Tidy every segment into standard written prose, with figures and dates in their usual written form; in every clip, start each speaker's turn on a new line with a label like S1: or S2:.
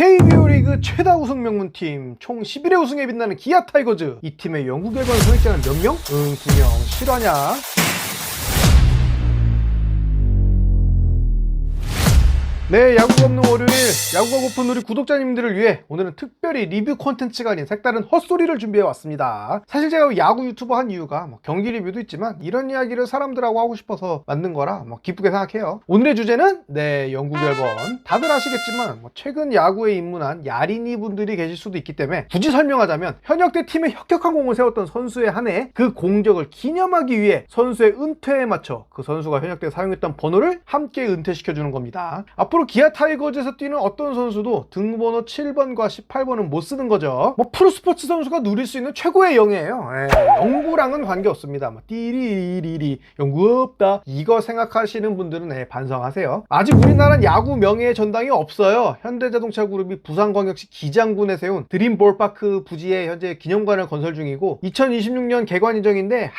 S1: KBO 리그 최다 우승 명문팀 총 11회 우승에 빛나는 기아 타이거즈. 이 팀의 영구 결번 소유자는 몇 명? 2명. 실화냐? 네, 야구가 없는 월요일, 야구가 고픈 우리 구독자님들을 위해 오늘은 특별히 리뷰 콘텐츠가 아닌 색다른 헛소리를 준비해왔습니다. 사실 제가 야구 유튜버 한 이유가 경기 리뷰도 있지만 이런 이야기를 사람들하고 하고 싶어서 만든 거라 기쁘게 생각해요. 오늘의 주제는 영구 결번. 다들 아시겠지만 최근 야구에 입문한 야린이 분들이 계실 수도 있기 때문에 굳이 설명하자면 현역 때 팀에 혁혁한 공을 세웠던 선수에 한해 그 공적을 기념하기 위해 선수의 은퇴에 맞춰 그 선수가 현역 때 사용했던 번호를 함께 은퇴시켜주는 겁니다. 앞으로 기아 타이거즈에서 뛰는 어떤 선수도 등번호 7번과 18번은 못 쓰는 거죠. 프로스포츠 선수가 누릴 수 있는 최고의 영예예요. 영구랑은 관계없습니다. 띠리리리 영구 없다 이거 생각하시는 분들은 반성하세요. 아직 우리나라는 야구 명예의 전당이 없어요. 현대자동차 그룹이 부산광역시 기장군에 세운 드림볼파크 부지에 현재 기념관을 건설 중이고 2026년 개관 예정인데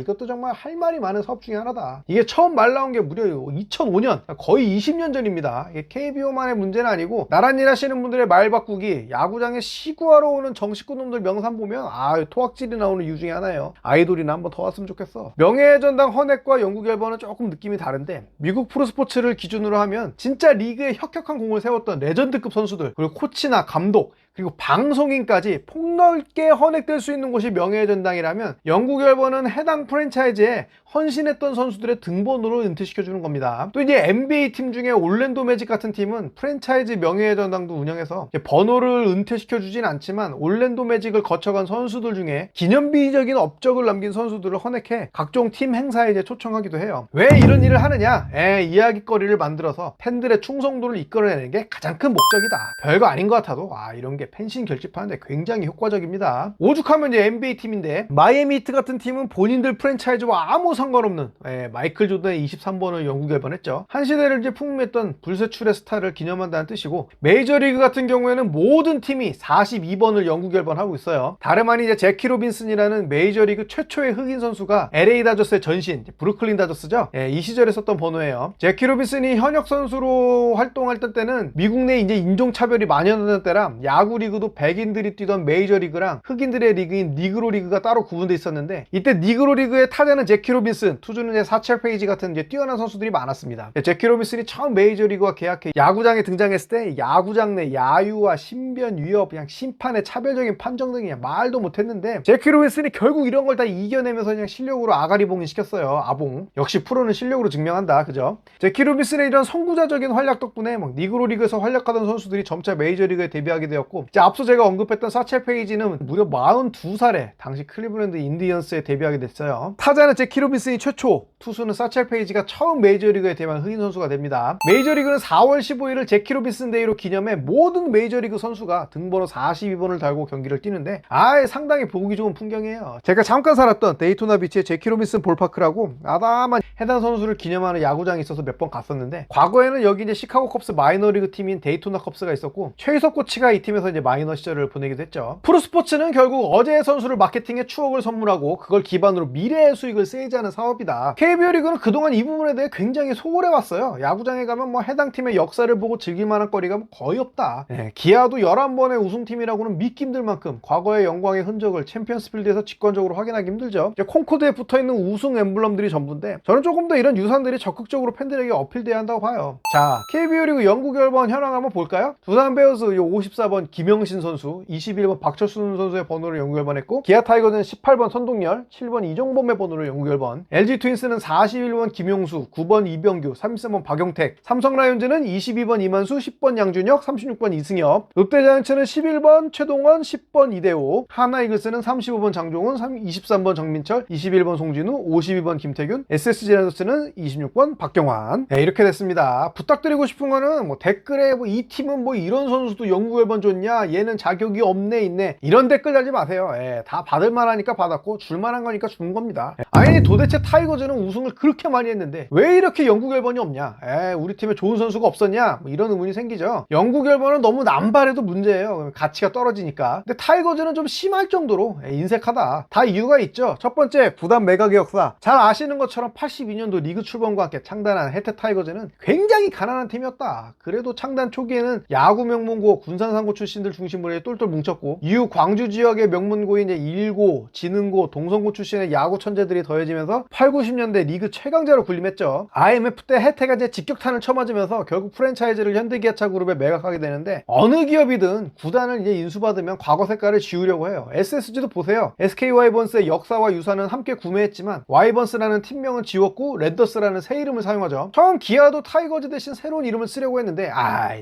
S1: 이것도 정말 할 말이 많은 사업 중에 하나다. 이게 처음 말 나온 게 무려 2005년 거의 20년 전입니다. 이게 KBO만의 문제는 아니고 나란일 하시는 분들의 말 바꾸기, 야구장에 시구하러 오는 정식구 놈들 명산 보면 토악질이 나오는 이유 중에 하나예요. 아이돌이나 한번 더 왔으면 좋겠어. 명예의 전당 헌액과 영구 결번은 조금 느낌이 다른데 미국 프로스포츠를 기준으로 하면 진짜 리그에 혁혁한 공을 세웠던 레전드급 선수들, 그리고 코치나 감독, 그리고 방송인까지 폭넓게 헌액될 수 있는 곳이 명예의 전당이라면 영구 결번은 해당 프랜차이즈에 헌신했던 선수들의 등번호를 은퇴시켜주는 겁니다. 또 이제 NBA 팀 중에 올랜도 매직 같은 팀은 프랜차이즈 명예의 전당도 운영해서 번호를 은퇴시켜주진 않지만 올랜도 매직을 거쳐간 선수들 중에 기념비적인 업적을 남긴 선수들을 헌액해 각종 팀 행사에 이제 초청하기도 해요. 왜 이런 일을 하느냐? 이야기거리를 만들어서 팬들의 충성도를 이끌어내는 게 가장 큰 목적이다. 별거 아닌 것 같아도 이런 게 팬심 결집하는데 굉장히 효과적입니다. 오죽하면 이제 NBA 팀인데 마이애미 히트 같은 팀은 본인들 프랜차이즈와 아무 상관없는 마이클 조던의 23번을 영구 결번했죠. 한 시대를 이제 풍미했던 불세출의 스타를 기념한다는 뜻이고, 메이저리그 같은 경우에는 모든 팀이 42번을 영구 결번하고 있어요. 다름 아닌 이제 제키 로빈슨이라는 메이저리그 최초의 흑인 선수가 LA 다저스의 전신 브루클린 다저스죠. 이 시절에 썼던 번호예요. 제키 로빈슨이 현역 선수로 활동할 때는 미국 내 이제 인종차별이 만연하던 때라 야구 리그도 백인들이 뛰던 메이저리그랑 흑인들의 리그인 니그로 리그가 따로 구분돼 있었는데, 이때 니그로 리그의 타자는 제키 로빈슨, 투수는 이제 사첼 페이지 같은 이제 뛰어난 선수들이 많았습니다. 제키 로빈슨이 처음 메이저리그와 계약해 야구장에 등장했을 때 야구장 내 야유와 신변 위협, 그냥 심판의 차별적인 판정 등이 말도 못했는데 제키 로빈슨이 결국 이런 걸 다 이겨내면서 그냥 실력으로 아가리봉인 시켰어요. 아봉. 역시 프로는 실력으로 증명한다. 그죠? 제키 로빈슨의 이런 선구자적인 활약 덕분에 니그로 리그에서 활약하던 선수들이 점차 메이저리그에 데뷔하게 되었고, 이제 앞서 제가 언급했던 사첼 페이지는 무려 42살에 당시 클리블랜드 인디언스에 데뷔하게 됐어요. 타자는 제키 로빈슨이 최초, 투수는 사첼 페이지가 처음 메이저리그에 데뷔한 흑인 선수가 됩니다. 메이저리그는 4월 15일을 제키 로빈슨 데이로 기념해 모든 메이저리그 선수가 등번호 42번을 달고 경기를 뛰는데 상당히 보기 좋은 풍경이에요. 제가 잠깐 살았던 데이토나 비치의 제키 로빈슨 볼파크라고 아담한 해당 선수를 기념하는 야구장이 있어서 몇 번 갔었는데, 과거에는 여기 이제 시카고 컵스 마이너리그 팀인 데이토나 컵스가 있었고 최희석 코치가 이 팀에서 이제 마이너 시절을 보내기도 했죠. 프로스포츠는 결국 어제의 선수를 마케팅에 추억을 선물하고 그걸 기반으로 미래의 수익을 세이지하는 사업이다. KBO 리그는 그동안 이 부분에 대해 굉장히 소홀해왔어요. 야구장에 가면 해당 팀의 역사를 보고 즐길 만한 거리가 거의 없다. 기아도 11번의 우승팀이라고는 믿기 힘들 만큼 과거의 영광의 흔적을 챔피언스필드에서 직관적으로 확인하기 힘들죠. 콘코드에 붙어있는 우승 엠블럼들이 전부인데, 저는 조금 더 이런 유산들이 적극적으로 팬들에게 어필돼야 한다고 봐요. 자, KBO 리그 영구 결번 현황 한번 볼까요? 두산 베어스 54번 김영신 선수, 21번 박철순 선수의 번호를 영구 결번했고, 기아 타이거즈는 18번 선동열, 7번 이종범의 번호를 영구 결번, LG 트윈스는 41번 김용수, 9번 이병규, 33번 박용택, 삼성 라이온즈는 22번 이만수, 10번 양준혁, 36번 이승엽, 롯데자이언츠는 11번 최동원, 10번 이대호, 하나이글스는 35번 장종훈, 23번 정민철, 21번 송진우, 52번 김태균, SSG 라이더스는 26번 박경환. 이렇게 됐습니다. 부탁드리고 싶은 거는 댓글에 이 팀은 이런 선수도 영구 결번 줬냐, 얘는 자격이 없네 있네, 이런 댓글 달지 마세요. 다 받을 만하니까 받았고 줄 만한 거니까 준 겁니다. 아니 도대체 타이거즈는 우승을 그렇게 많이 했는데 왜 이렇게 영구 결번이 없냐. 우리 팀에 좋은 선수 선수가 없었냐? 뭐 이런 의문이 생기죠. 영구 결번은 너무 남발해도 문제예요. 가치가 떨어지니까. 근데 타이거즈는 좀 심할 정도로 인색하다. 다 이유가 있죠. 첫 번째, 구단 매각의 역사. 잘 아시는 것처럼 82년도 리그 출범과 함께 창단한 해태 타이거즈는 굉장히 가난한 팀이었다. 그래도 창단 초기에는 야구 명문고, 군산상고 출신들 중심으로 똘똘 뭉쳤고, 이후 광주 지역의 명문고인 일고, 지능고, 동성고 출신의 야구 천재들이 더해지면서 8, 90년대 리그 최강자로 군림했죠. IMF 때 해태가 이제 직격탄을 쳐맞으면서 결국 프랜차이즈를 현대기아차 그룹에 매각하게 되는데, 어느 기업이든 구단을 이제 인수받으면 과거 색깔을 지우려고 해요. SSG도 보세요. SK 와이번스의 역사와 유산은 함께 구매했지만 와이번스라는 팀명은 지웠고 랜더스라는 새 이름을 사용하죠. 처음 기아도 타이거즈 대신 새로운 이름을 쓰려고 했는데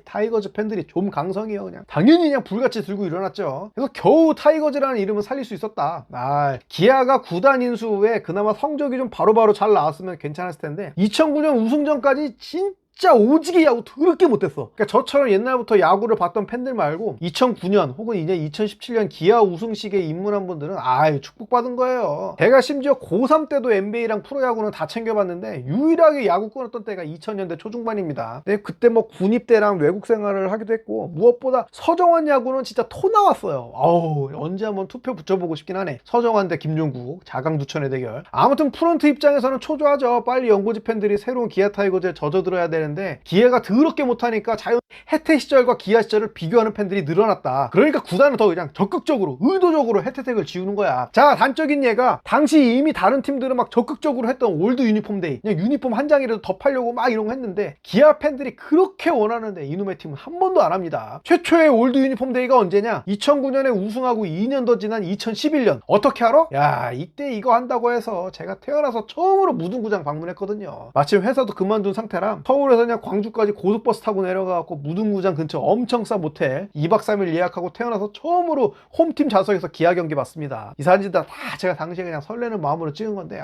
S1: 타이거즈 팬들이 좀 강성이에요. 그냥 당연히 그냥 불같이 들고 일어났죠. 그래서 겨우 타이거즈라는 이름을 살릴 수 있었다. 기아가 구단 인수 후에 그나마 성적이 좀 바로바로 잘 나왔으면 괜찮았을 텐데 2009년 우승전까지 진짜 오지게 야구 더럽게 못했어. 그러니까 저처럼 옛날부터 야구를 봤던 팬들 말고 2009년 혹은 이제 2017년 기아 우승식에 입문한 분들은 축복받은 거예요. 제가 심지어 고3 때도 NBA랑 프로야구는 다 챙겨봤는데 유일하게 야구 끊었던 때가 2000년대 초중반입니다. 근데 그때 뭐 군입대랑 외국 생활을 하기도 했고 무엇보다 서정환 야구는 진짜 토 나왔어요. 언제 한번 투표 붙여보고 싶긴 하네. 서정환 대 김종국 자강두천의 대결. 아무튼 프런트 입장에서는 초조하죠. 빨리 연고지 팬들이 새로운 기아 타이거즈에 젖어들어야 되는 기아가 더럽게 못하니까 자연 해태 시절과 기아 시절을 비교하는 팬들이 늘어났다. 그러니까 구단은 더 그냥 적극적으로 의도적으로 해태택을 지우는 거야. 자, 단적인 예가 당시 이미 다른 팀들은 막 적극적으로 했던 올드 유니폼 데이, 그냥 유니폼 한 장이라도 더 팔려고 막 이런 거 했는데 기아 팬들이 그렇게 원하는데 이놈의 팀은 한 번도 안 합니다. 최초의 올드 유니폼 데이가 언제냐? 2009년에 우승하고 2년 더 지난 2011년. 어떻게 알아? 이때 이거 한다고 해서 제가 태어나서 처음으로 무등구장 방문했거든요. 마침 회사도 그만둔 상태라 서울에서 그냥 광주까지 고속버스 타고 내려가고 무등구장 근처 엄청 싼 모텔 2박 3일 예약하고 태어나서 처음으로 홈팀 좌석에서 기아 경기 봤습니다. 이 사진들 다 제가 당시에 그냥 설레는 마음으로 찍은 건데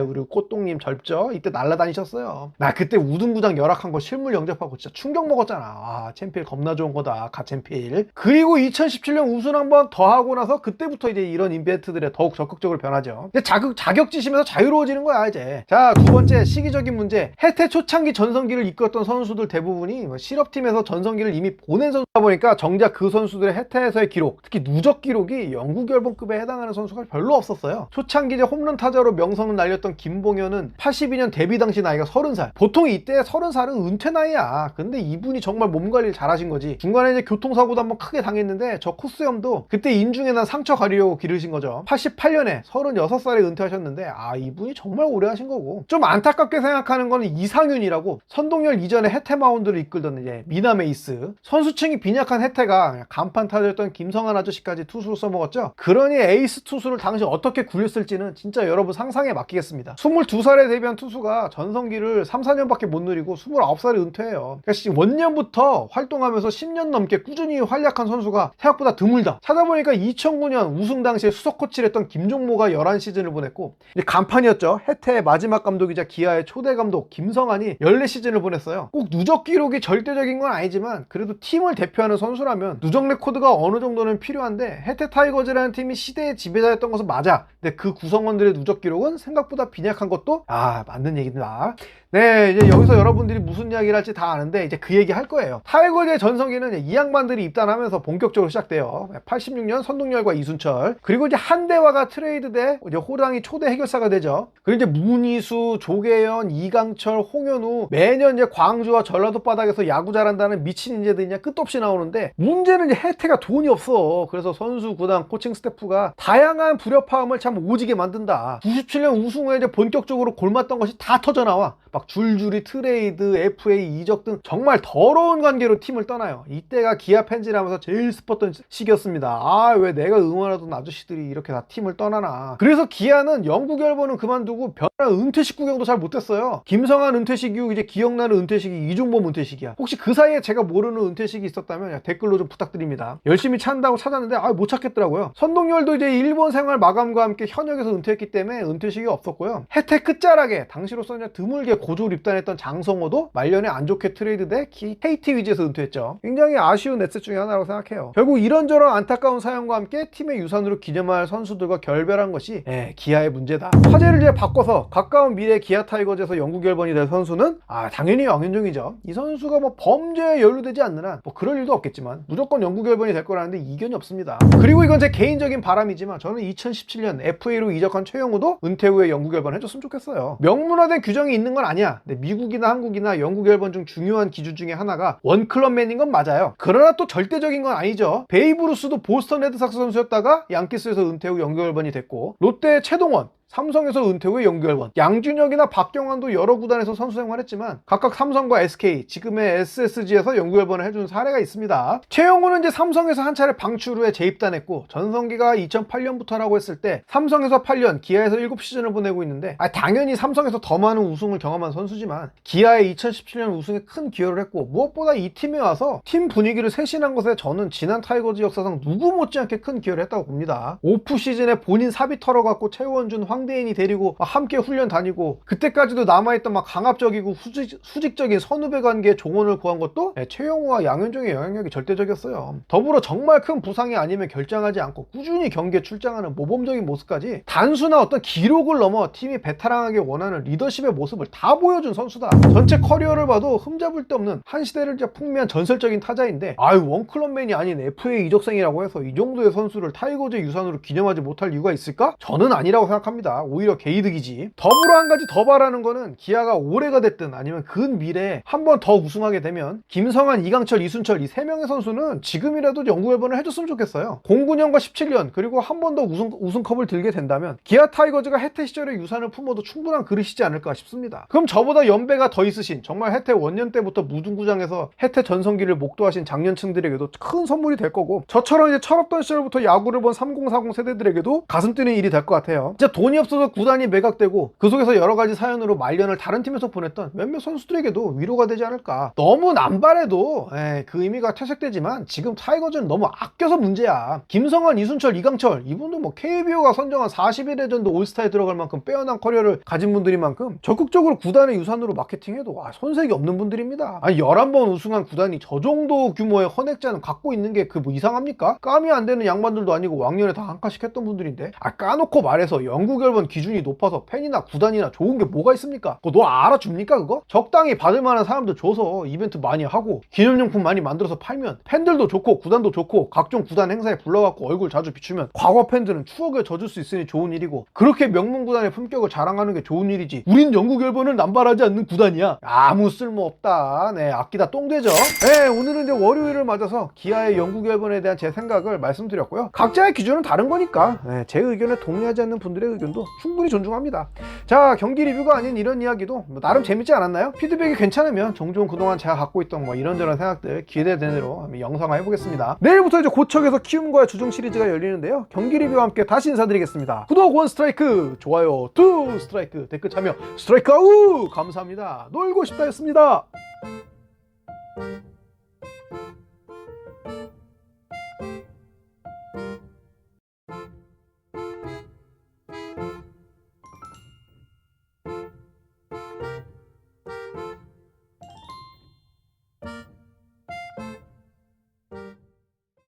S1: 우리 꽃동님 젊죠? 이때 날라다니셨어요. 나 그때 우등구장 열악한 거 실물 영접하고 진짜 충격 먹었잖아. 챔필 겁나 좋은 거다. 가챔필. 그리고 2017년 우승 한번 더 하고 나서 그때부터 이제 이런 이벤트들에 더욱 적극적으로 변하죠. 이제 자격지심에서 자유로워지는 거야 이제. 자, 두 번째 시기적인 문제. 해태 초창기 전성기를 이끌었던 선수들 대부분이 실업팀에서 전성기를 이미 보낸 선수다 보니까 정작 그 선수들의 해태에서의 기록, 특히 누적 기록이 영구 결번급에 해당하는 선수가 별로 없었어요. 초창기 이제 홈런 타자로 명성을 날렸던 김봉현은 82년 데뷔 당시 나이가 30살. 보통 이때 30살은 은퇴 나이야. 근데 이분이 정말 몸 관리를 잘하신 거지. 중간에 이제 교통사고도 한번 크게 당했는데 저 코스염도 그때 인중에 난 상처 가리려고 기르신 거죠. 88년에 36살에 은퇴하셨는데 이분이 정말 오래 하신 거고. 좀 안타깝게 생각하는 거는 이상윤이라고 선동열 이전에 해태 마운드를 이끌던 이제 미남 에이스. 선수층이 빈약한 해태가 간판 타자였던 김성한 아저씨까지 투수로 써먹었죠. 그러니 에이스 투수를 당시 어떻게 굴렸을지는 진짜 여러분 상상에 맡기겠습니다. 22살에 데뷔한 투수가 전성기를 3, 4년밖에 못 누리고 29살에 은퇴해요. 그러니까 원년부터 활동하면서 10년 넘게 꾸준히 활약한 선수가 생각보다 드물다. 찾아보니까 2009년 우승 당시에 수석 코치를 했던 김종모가 11시즌을 보냈고 이제 간판이었죠. 해태의 마지막 감독이자 기아의 초대 감독 김성한이 14시즌을 보냈어요. 꼭 누적 기록이 절대적인 건 아니지만 그래도 팀을 대표하는 선수라면 누적 레코드가 어느 정도는 필요한데 해태 타이거즈라는 팀이 시대의 지배자였던 것은 맞아. 근데 그 구성원들의 누적 기록은 생각보다 빈약한 것도 맞는 얘기입니다. 네, 이제 여기서 여러분들이 무슨 이야기를 할지 다 아는데 이제 그 얘기 할 거예요. 타이거즈의 전성기는 이 양반들이 입단하면서 본격적으로 시작돼요. 86년 선동열과 이순철, 그리고 이제 한대화가 트레이드 돼 이제 호랑이 초대 해결사가 되죠. 그리고 이제 문희수, 조계현, 이강철, 홍현우 매년 이제 광주와 전라도 바닥에서 야구 잘한다는 미친 인재들이 그냥 끝도 없이 나오는데 문제는 이제 해태가 돈이 없어. 그래서 선수, 구단, 코칭 스태프가 다양한 불협화음을 참 오지게 만든다. 97년 우승 후에 이제 본격적으로 골맞던 것이 다 터져 나와. 막 줄줄이 트레이드, FA, 이적 등 정말 더러운 관계로 팀을 떠나요. 이때가 기아 팬질하면서 제일 슬펐던 시기였습니다. 왜 내가 응원하던 아저씨들이 이렇게 다 팀을 떠나나. 그래서 기아는 영구 결번은 그만두고 변한 은퇴식 구경도 잘 못했어요. 김성한 은퇴식 이후 이제 기억나는 은퇴식이 이종범 은퇴식이야. 혹시 그 사이에 제가 모르는 은퇴식이 있었다면 댓글로 좀 부탁드립니다. 열심히 찾는다고 찾았는데 못 찾겠더라고요. 선동열도 이제 일본 생활 마감과 함께 현역에서 은퇴했기 때문에 은퇴식이 없었고요. 해태 끝자락에 당시로서는 드물게 고졸 입단했던 장성호도 말년에 안 좋게 트레이드돼 KT 위즈에서 은퇴했죠. 굉장히 아쉬운 에셋 중에 하나라고 생각해요. 결국 이런저런 안타까운 사연과 함께 팀의 유산으로 기념할 선수들과 결별한 것이 기아의 문제다. 화제를 이제 바꿔서 가까운 미래 기아 타이거즈에서 영구 결번이 될 선수는 당연히 당연히 양현종이죠. 이 선수가 뭐 범죄에 연루되지 않는 한 뭐 그럴 일도 없겠지만 무조건 영구 결번이 될 거라는데 이견이 없습니다. 그리고 이건 제 개인적인 바람이지만 저는 2017년 FA로 이적한 최영우도 은퇴 후에 영구 결번 해줬으면 좋겠어요. 명문화된 규정이 있는 건 아니야. 근데 미국이나 한국이나 영구 결번 중 중요한 기준 중에 하나가 원클럽맨인 건 맞아요. 그러나 또 절대적인 건 아니죠. 베이브 루스도 보스턴 레드삭스 선수였다가 양키스에서 은퇴 후 영구 결번이 됐고, 롯데의 최동원, 삼성에서 은퇴 후에 영구 결번, 양준혁이나 박경환도 여러 구단에서 선수 생활했지만 각각 삼성과 SK, 지금의 SSG에서 영구 결번을 해준 사례가 있습니다. 최영우는 이제 삼성에서 한 차례 방출 후에 재입단했고, 전성기가 2008년부터라고 했을 때 삼성에서 8년, 기아에서 7시즌을 보내고 있는데, 당연히 삼성에서 더 많은 우승을 경험한 선수지만 기아의 2017년 우승에 큰 기여를 했고, 무엇보다 이 팀에 와서 팀 분위기를 쇄신한 것에 저는 지난 타이거즈 역사상 누구 못지않게 큰 기여를 했다고 봅니다. 오프 시즌에 본인 사비 털어갖고 최원준, 황대인이 데리고 함께 훈련 다니고, 그때까지도 남아있던 막 강압적이고 수직적인 선후배 관계에 종언을 구한 것도 최영우와 양현종의 영향력이 절대적이었어요. 더불어 정말 큰 부상이 아니면 결장하지 않고 꾸준히 경기에 출장하는 모범적인 모습까지 단순한 어떤 기록을 넘어 팀이 배타랑하게 원하는 리더십의 모습을 다 보여준 선수다. 전체 커리어를 봐도 흠잡을 데 없는 한 시대를 풍미한 전설적인 타자인데, 원클럽맨이 아닌 FA 이적생이라고 해서 이 정도의 선수를 타이거즈 유산으로 기념하지 못할 이유가 있을까? 저는 아니라고 생각합니다. 오히려 개이득이지. 더불어 한 가지 더 바라는 거는 기아가 올해가 됐든 아니면 근 미래에 한 번 더 우승하게 되면 김성환, 이강철, 이순철 이 세 명의 선수는 지금이라도 영구 결번을 해줬으면 좋겠어요. 09년과 17년 그리고 한 번 더 우승컵을 들게 된다면 기아 타이거즈가 해태 시절의 유산을 품어도 충분한 그릇이지 않을까 싶습니다. 그럼 저보다 연배가 더 있으신, 정말 해태 원년 때부터 무등구장에서 해태 전성기를 목도하신 장년층들에게도 큰 선물이 될 거고, 저처럼 이제 철없던 시절부터 야구를 본 3040 세대들에게도 가슴 뛰는 일이 될 것 같아요. 진짜 돈이 없어서 구단이 매각되고 그 속에서 여러 가지 사연으로 말년을 다른 팀에서 보냈던 몇몇 선수들에게도 위로가 되지 않을까. 너무 남발해도 그 의미가 퇴색되지만 지금 타이거즈는 너무 아껴서 문제야. 김성환, 이순철, 이강철 이분도 뭐 KBO가 선정한 40일 레전드 올스타에 들어갈 만큼 빼어난 커리어를 가진 분들인 만큼 적극적으로 구단의 유산으로 마케팅해도 손색이 없는 분들입니다. 11번 우승한 구단이 저 정도 규모의 헌액자는 갖고 있는 게 그 뭐 이상합니까? 까미 안 되는 양반들도 아니고 왕년에 다 한 칸씩 했던 분들인데, 까놓고 말해서 영구 결번 기준이 높아서 팬이나 구단이나 좋은 게 뭐가 있습니까? 그거 너 알아줍니까 그거? 적당히 받을 만한 사람들 줘서 이벤트 많이 하고 기념용품 많이 만들어서 팔면 팬들도 좋고 구단도 좋고, 각종 구단 행사에 불러갖고 얼굴 자주 비추면 과거 팬들은 추억에 젖을 수 있으니 좋은 일이고, 그렇게 명문 구단의 품격을 자랑하는 게 좋은 일이지, 우린 영구 결번을 남발하지 않는 구단이야, 아무 쓸모없다. 아끼다 똥되죠. 오늘은 이제 월요일을 맞아서 기아의 영구 결번에 대한 제 생각을 말씀드렸고요. 각자의 기준은 다른 거니까 제 의견에 동의하지 않는 분들의 의견도 충분히 존중합니다. 자, 경기 리뷰가 아닌 이런 이야기도 나름 재밌지 않았나요? 피드백이 괜찮으면 종종 그동안 제가 갖고 있던 이런저런 생각들 기대되는 대로 영상화 해보겠습니다. 내일부터 이제 고척에서 키움과의 주중 시리즈가 열리는데요. 경기 리뷰와 함께 다시 인사드리겠습니다. 구독 1 스트라이크, 좋아요 2 스트라이크, 댓글 참여 스트라이크 아웃 감사합니다. 놀고 싶다였습니다.